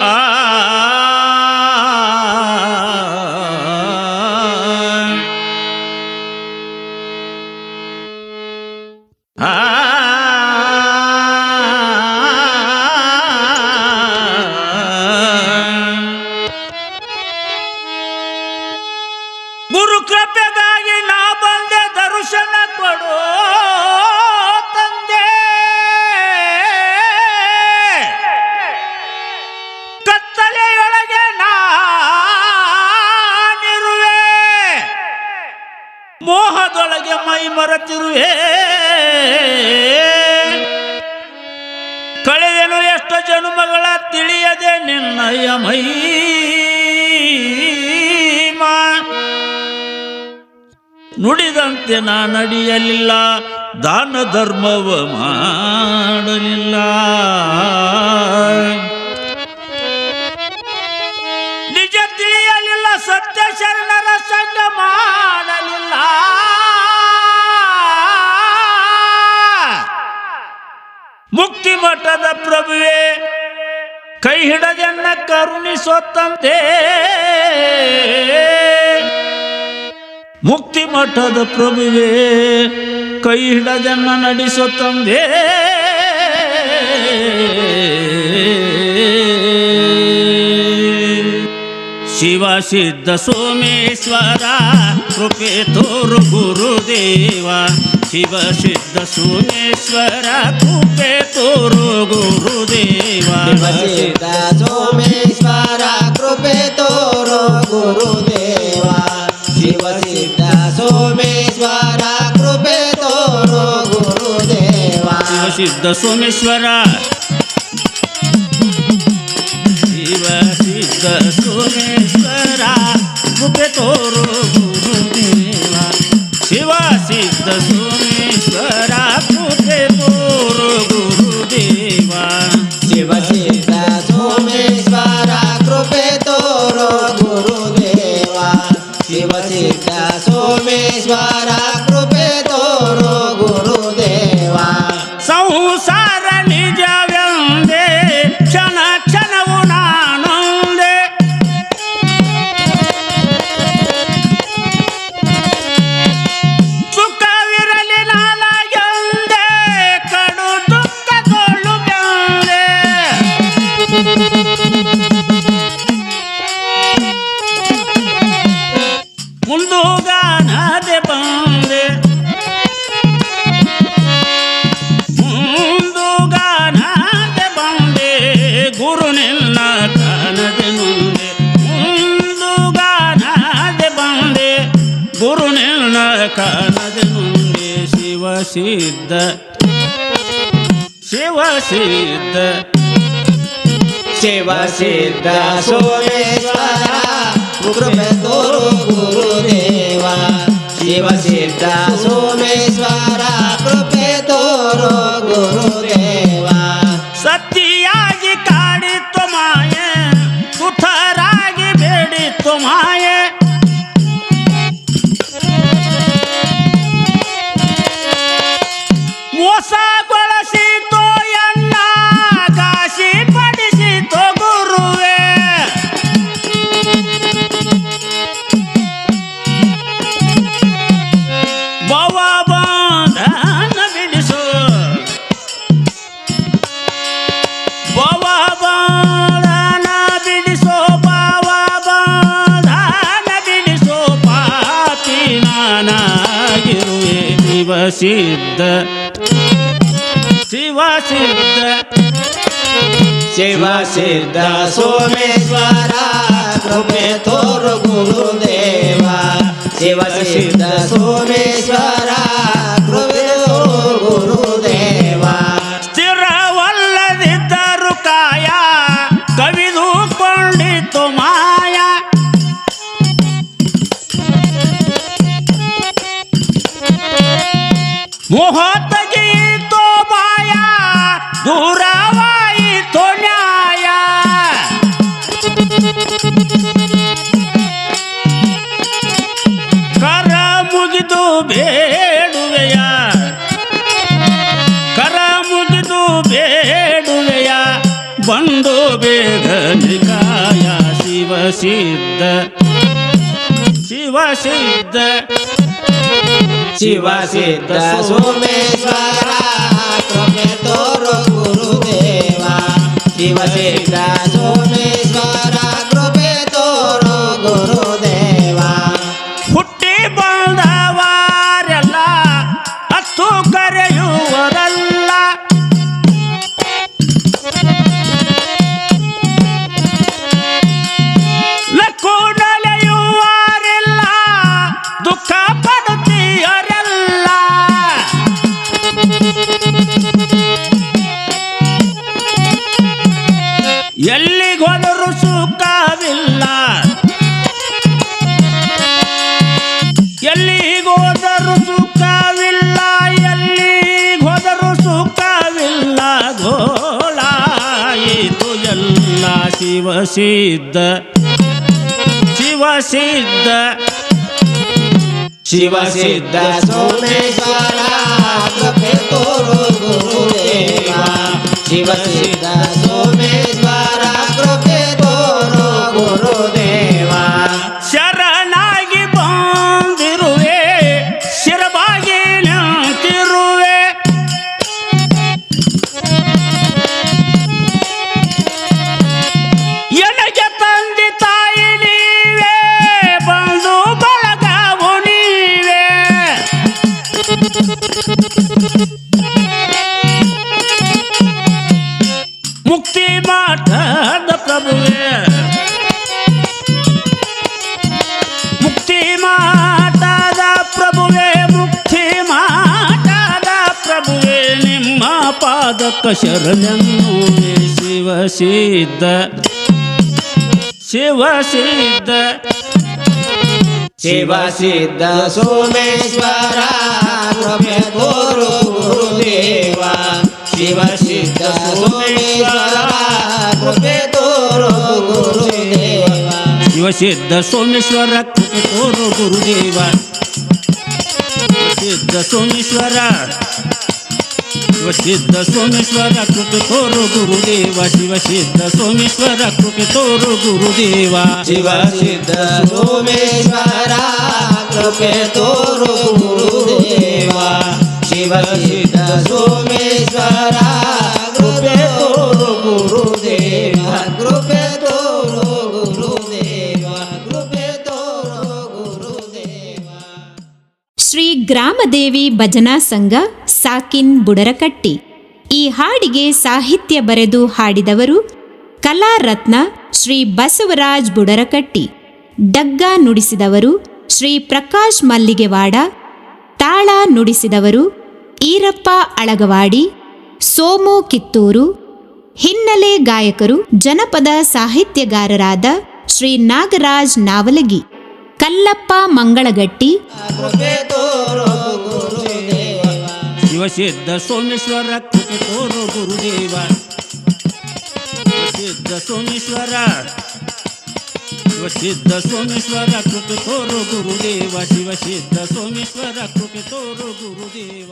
ಆ ಗುರು ಕೃಪೆಗಾಗಿ ನಾ ಬಂದೆ ದರ್ಶನ ಕೊಡು ತಂದೆ ಕತ್ತಲೆಯೊಳಗೆ ನಾನಿರುವೆ ಮೋಹದೊಳಗೆ ಮೈ ಮರೆತಿರುವೆ ಕಳೆದೆನು ಎಷ್ಟು ಜನ್ಮಗಳ ತಿಳಿಯದೆ ನಿನ್ನಯ ಮಹಿಮಾ ನುಡಿದಂತೆ ನಾ ನಡೆಯಲಿಲ್ಲ ದಾನ ಧರ್ಮವ ಮಾಡಲಿಲ್ಲ ನಿಜ ತಿಳಿಯಲಿಲ್ಲ ಸತ್ಯ ಶರಣರ ಸಂಗ ಮಾಡಲಿಲ್ಲ ಮುಕ್ತಿ ಮಠದ ಪ್ರಭುವೆ ಕೈ ಹಿಡದೆನ್ನ ಕರುಣಿಸೋತ್ತಂತೆ ಮುಕ್ತಿ ಮಠದ ಪ್ರಭುವೆ ಕೈ ಹಿಡದೆನ್ನ ನಡೆಸೋತ್ತಂದೆ ಶಿವ ಸಿದ್ಧ ಸೋಮೇಶ್ವರ ಕೃಪೆ ತೋರು ಗುರುದೇವ ಶಿವ ಸಿದ್ಧ ಸೋಮೇಶ್ವರ ಕೃಪೆ ತೋರು ಗುರುದೇವ ಸಿದ್ಧ ಸೋಮೇಶ್ವರ ಕೃಪೆ ತೋರು ಗುರುದೇವ ಶಿವ ಸಿದ್ಧ ಸೋಮೇಶ್ವರ ಕೃಪೆ ತೋರು ಗುರುದೇವ ಶಿವ ಸಿದ್ಧ ಸೋಮೇಶ್ವರ ಶಿವ ಸಿದ್ಧ ಸೋಮೇಶ್ವರ ಕೃಪೆ ತೋರು ಗುರುದೇವ ಶಿವ ಸಿದ್ಧ ಸೋಮೇಶ್ವರ ಕೃಪೆ ತೋರು ಗುರುದೇವ ಶಿವ ಸಿದ್ಧ ಸೋಮೇಶ್ವರ ಕೃಪೆ ತೋರು ಗುರುದೇವ ಶಿವ ಸಿದ್ಧ ಸೋಮೇಶ್ವರ ಕೃಪೆ ತೋರು ಗುರುದೇವ ಸಂಸಾರ ನಿಜವೆಂದೇ ಕ್ಷಣ ಕ್ಷಣವು ನಾನೊಂದೇ ಸುಖವಿರಲಿ ನಾನಾಗೆಂದೇ ಕಡು ದುಃಖದೊಳು ಬೆಂದೆ ಮುಂದುಗಾನದೆ ಬಂದೆ ಮುಂದುಗಾನದೆ ಬಂದೆ ಗುರು ನಿನ್ನ ಕಾಣದೆ ಮುಂದೆ ಮುಂದುಗಾನದೆ ಬಂದೆ ಗುರು ನಿನ್ನ ಕಾಣದೆ ಮುಂದೆ ಶಿವ ಸಿದ್ಧ ಶಿವ ಸಿದ್ಧ ಶಿವ ಸಿದ್ಧ ಸೋಮೇಶ್ವರ ಕೃಪೆ ತೋರು ಗುರುದೇವ ಶಿವ ಸಿದ್ಧ ಸೋಮೇಶ್ವರ ಕೃಪೆ ತೋರು ಗುರುದೇವ ಸತಿಯಾಗಿ ಕಾಡಿತ್ತು ಮಾಯೆ ಸುಖರಾಗಿ ಬೇಡಿತ್ತು ಮಾಯೆ ಮೋಸಗೊಳಿಸಿತೋ ಎನ್ನ ಗಾಸಿ ಪಡಿಸಿತೋ ಗುರುವೇ ಭವ ಬಂಧನ ಬಿಡಿಸು ಭವ ಬಂಧನ ಬಿಡಿಸೋ ಭವ ಬಂಧನ ಬಿಡಿಸೋ ಪಾಪಿ ನಾನಾಗಿರುವೆ ಶಿವ ಸಿದ್ಧ ಶಿವ ಸಿದ್ಧ ಶಿವ ಸಿದ್ಧ ಸೋಮೇಶ್ವರ ಕೃಪೆ ತೋರು ಗುರುದೇವ ಶಿವ ಸಿದ್ಧ ಸೋಮೇಶ್ವರ ಕೃಪೆ ತೋರು ಗುರುದೇವ ಸ್ಥಿರವಲ್ಲದಿದ್ದರು ಕಾಯ ಕವಿದುಕೊಂಡಿತು ಮಾಯ ಮೋಹ ತೆಗೆಯಿತೋ ಬಾಯ ದೂರವಾಯಿತೋ ನ್ಯಾಯ ಕರ ಮುಗಿದು ಬೇಡುವೆಯ ಬೇಗನೆ ಕಾಯ ಶಿವಸಿದ್ಧ ಶಿವಸಿದ್ಧ ಶಿವಸಿದ್ಧ ಸೋಮೇಶ್ವರ ಕೃಪೆ ತೋರು ಗುರುದೇವ ಶಿವಸಿದ್ಧ ಸೋಮೇಶ್ವರ ಕೃಪೆ ತೋರು ಗುರುದೇವ ಹುಟ್ಟಿ ಬಂದವಾರೆಲ್ಲ ಹತ್ತು ಕರೆಯುವರಲ್ಲ ಲಕ್ಕೂಡಲೆಯುವರೆಲ್ಲ ದುಃಖ ಪಡುತ್ತೀಯರೆಲ್ಲ ಎಲ್ಲಿಗೋದರೂ ಸುಖವಿಲ್ಲ ಎಲ್ಲಿಗೋದರೂ ಸುಖವಿಲ್ಲ ಎಲ್ಲಿಗೋದರೂ ಸುಖವಿಲ್ಲ ಗೋಳಾಯಿತು ಎಲ್ಲ ಶಿವಸಿದ್ಧ ಶಿವಸಿದ್ಧ ಶಿವಸಿದ್ಧ ಸೋಮೇಶ್ವರ ಕೃಪೆ ತೋರು ಗುರುದೇವ ಶಿವಸಿದ್ಧ ಸೋಮೇಶ್ವರ ಕೃಪೆ ತೋರು ಗುರುದೇವ ಶರಣಾಗಿ ಬಂದಿರುವೆ ಶಿರಬಾಗಿ ನಿಂತಿರುವೆ ಎನಗೆ ತಂದೆ ತಾಯಿ ನೀವೇ ಬಂದು ಬಳಗವು ನೀವೇ ಮುಕ್ತಿ ಮಾಠದ ಪ್ರಭುವೇ ಮುಕ್ತಿ ಮಾಠದ ಪ್ರಭುವೇ ಮುಕ್ತಿ ಮಾಠದ ಪ್ರಭುವೇ ನಿಮ್ಮ ಪಾದಕ ಶರಣೆನ್ನುವೆ ಶಿವಸಿದ್ಧ ಶಿವಸಿದ್ಧ ಶಿವಸಿದ್ಧ ಸೋಮೇಶ್ವರ ಕೃಪೆ ತೋರು ಗುರುದೇವ ಶಿವಸಿದ್ಧ ಸೋಮೇಶ್ವರ ಕೃಪೆ ತೋರು ಗುರುದೇವ ಶಿವಸಿದ್ಧ ಸೋಮೇಶ್ವರ ಕೃಪೆ ತೋರು ಗುರುದೇವ ಸಿದ್ಧ ಸೋಮೇಶ್ವರ ಶಿವಸಿದ್ಧ ಸೋಮೇಶ್ವರ ಕೃಪೆ ತೋರು ಗುರುದೇವ ಶಿವಸಿದ್ಧ ಸೋಮೇಶ್ವರ ಕೃಪೆ ತೋರು ಗುರುದೇವ ಶಿವಸಿದ್ಧ ಸೋಮೇಶ್ವರ ಕೃಪೆ ತೋರು ಗುರುದೇವ ಶಿವಸಿದ್ಧ ಸೋಮೇಶ್ವರ ಕೃಪೆ ತೋರು ಗುರುದೇವ ಕೃಪೆ ತೋರು ಗುರುದೇವ ಕೃಪೆ ತೋರು ಗುರುದೇವ. ಶ್ರೀ ಗ್ರಾಮದೇವಿ ಭಜನಾ ಸಂಘ ಸಾಕಿನ್ ಬುಡರಕಟ್ಟಿ. ಈ ಹಾಡಿಗೆ ಸಾಹಿತ್ಯ ಬರೆದು ಹಾಡಿದವರು ಕಲಾರತ್ನ ಶ್ರೀ ಬಸವರಾಜ್ ಬುಡರಕಟ್ಟಿ. ಡಗ್ಗ ನುಡಿಸಿದವರು ಶ್ರೀ ಪ್ರಕಾಶ್ ಮಲ್ಲಿಗೆವಾಡ. ತಾಳ ನುಡಿಸಿದವರು ಈರಪ್ಪ ಅಳಗವಾಡಿ, ಸೋಮು ಕಿತ್ತೂರು. ಹಿನ್ನೆಲೆ ಗಾಯಕರು ಜನಪದ ಸಾಹಿತ್ಯಗಾರರಾದ ಶ್ರೀ ನಾಗರಾಜ್ ನಾವಲಗಿ, ಕಲ್ಲಪ್ಪ ಮಂಗಳಗಟ್ಟಿ. ಕೃಪೆ ತೋರು ಗುರುದೇವ ಶಿವಸಿದ್ಧ ಸೋಮೇಶ್ವರ ಕೃಪೆ ತೋರು ಗುರುದೇವ ಶಿವಸಿದ್ಧ ಸೋಮೇಶ್ವರ ಶಿವಸಿದ್ಧ ಸೋಮೇಶ್ವರ ಕೃಪೆ ತೋರು ಗುರುದೇವ ಶಿವಸಿದ್ಧ ಸೋಮೇಶ್ವರ ಕೃಪೆ ತೋರು ಗುರುದೇವ.